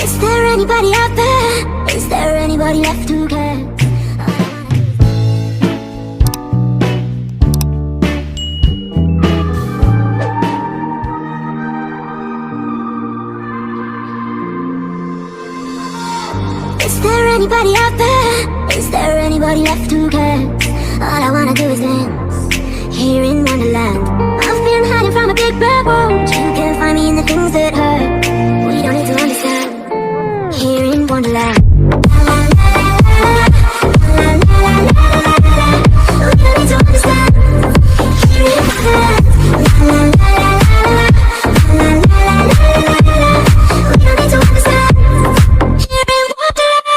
Is there anybody out there? Is there anybody left who cares? Is there anybody out there? Is there anybody left who cares? All I wanna do is dance here in Wonderland. I've been hiding from a big bad world. You can't find me in the things that hurt. We don't need to understand here in Wonderland. We don't need to understand here in Wonderland. We don't need to understand here in Wonderland.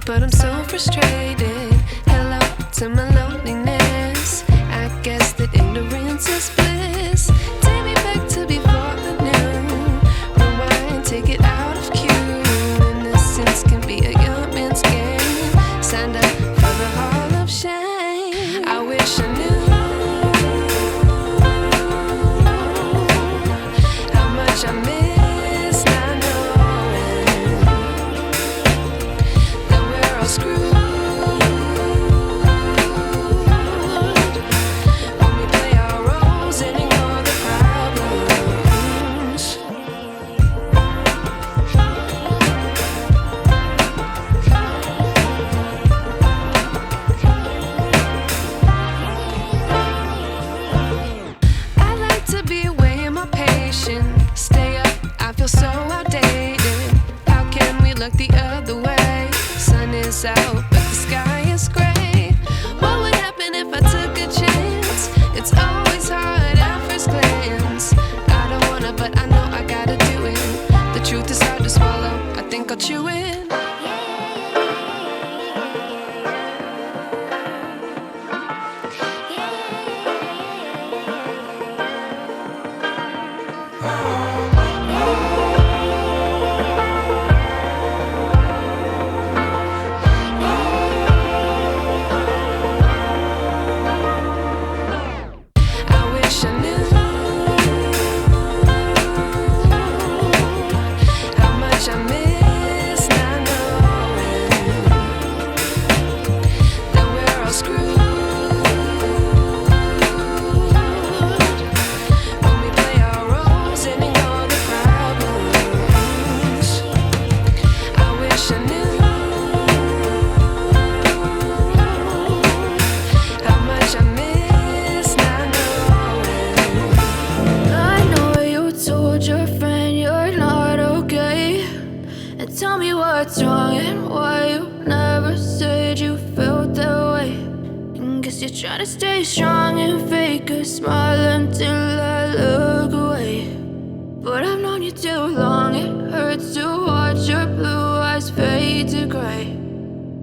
but I'm so frustrated. Hello to my loneliness. I guess that ignorance is bliss. Take me back to before I knew. Rewind, take it out of cue. Innocence can be a young man's game. Signed up for the hall of shame. I wish I knew how much I miss not knowing that we're all screwed. When we play our roles and ignore the problems. I like to be away in my patience. Stay up, I feel so outdated. How can we look the other way? Sun is out, but the sky is gray. What would happen if I took a chance? It's always hard at first glance. I don't wanna, but I know I gotta do it. The truth is hard to swallow, I think I'll chew it. I wish I knew how much I miss not knowing that we're all screwed. When we play our roles and ignore the problems. I wish I knew how much I miss not knowing. I know you told your friend you're not okay, and tell me what's wrong and why you never said you felt that way. And guess you're trying to stay strong and fake a smile until I look away. But I've known you too long, it hurts to watch your blue eyes fade to gray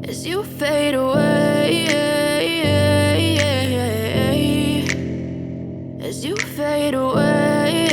as you fade away. As you fade away.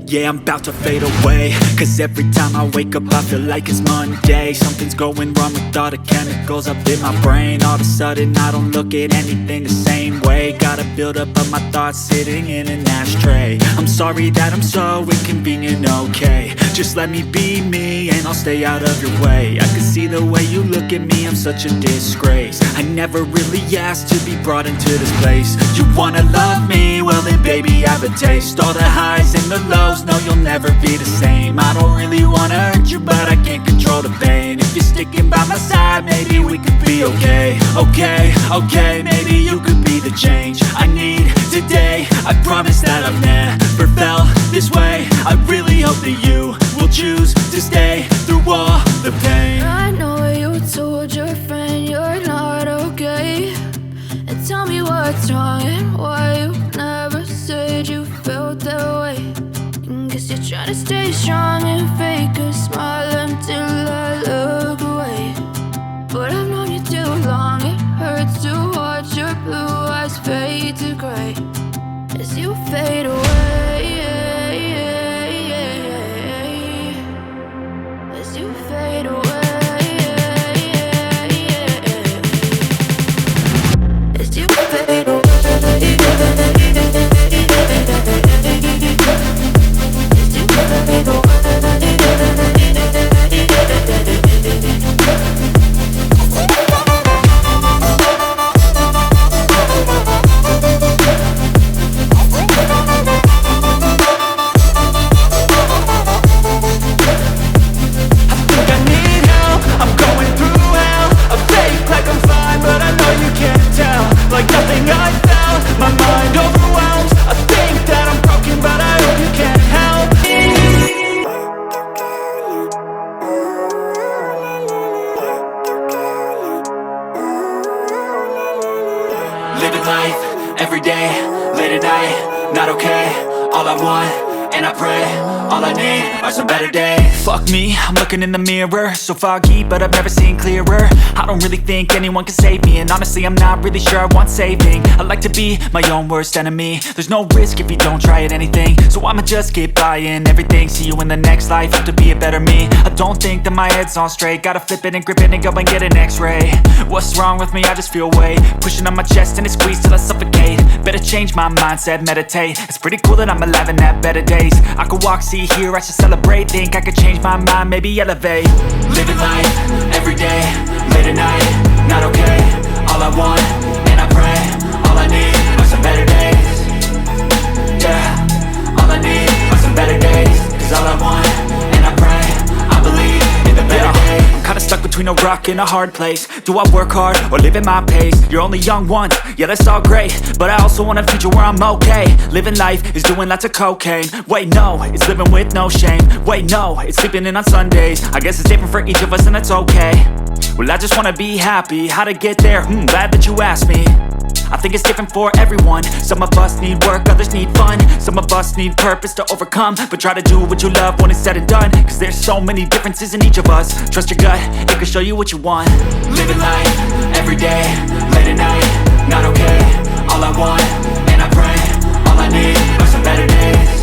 Yeah, I'm about to fade away, cause every time I wake up I feel like it's Monday. Something's going wrong with all the chemicals up in my brain. All of a sudden I don't look at anything the same way. Gotta build up of my thoughts sitting in an ashtray. I'm sorry that I'm so inconvenient, okay. Just let me be me and I'll stay out of your way. I can see the way you look at me, I'm such a disgrace. I never really asked to be brought into this place. You wanna love me? Well then baby I have a taste. All the highs and the lows, no you'll never be the same. I don't really wanna hurt you but I can't control the pain. If you're sticking by my side maybe we could be okay. Okay, maybe you could be the change I need today. I promise that I've never felt this way. I really hope that you will choose to stay through all the pain. I know you told your friend you're not okay, and tell me what's wrong and why you never said you felt that way. And guess you're trying to stay strong and fake a smile until I look away. But I've known you too long, it hurts to watch your blue eyes fade to gray as you fade away. As you fade away. As you fade away. As you fade away. all I need are some better days. Fuck me, I'm looking in the mirror, so foggy, but I've never seen clearer. I don't really think anyone can save me, and honestly I'm not really sure I want saving. I like to be my own worst enemy. There's no risk if you don't try at anything, so I'ma just keep buying everything. See you in the next life, have to be a better me. I don't think that my head's on straight, gotta flip it and grip it and go and get an x-ray. What's wrong with me? I just feel weight pushing on my chest and it squeezes till I suffocate. Better change my mindset, meditate. It's pretty cool that I'm alive and have better days. I could walk, see, hear, I should celebrate. Think I could change my mind, maybe elevate. Living life, everyday, late at night, not okay. All I want, and I pray, all I need are some better days. Yeah, all I need are some better days. Cause all I want, and I pray, I believe in the better days. I'm kinda stuck between a rock and a hard place. Do I work hard or live at my pace? You're only young once, yeah that's all great, but I also want a future where I'm okay. Living life is doing lots of cocaine. Wait no, it's living with no shame. Wait no, it's sleeping in on Sundays. I guess it's different for each of us and that's okay. Well I just wanna be happy, how to get there? Glad that you asked me. I think it's different for everyone. Some of us need work, others need fun. Some of us need purpose to overcome. But try to do what you love when it's said and done. Cause there's so many differences in each of us. Trust your gut, it can show you what you want. Living life, everyday, late at night, not okay. All I want, and I pray, all I need are some better days.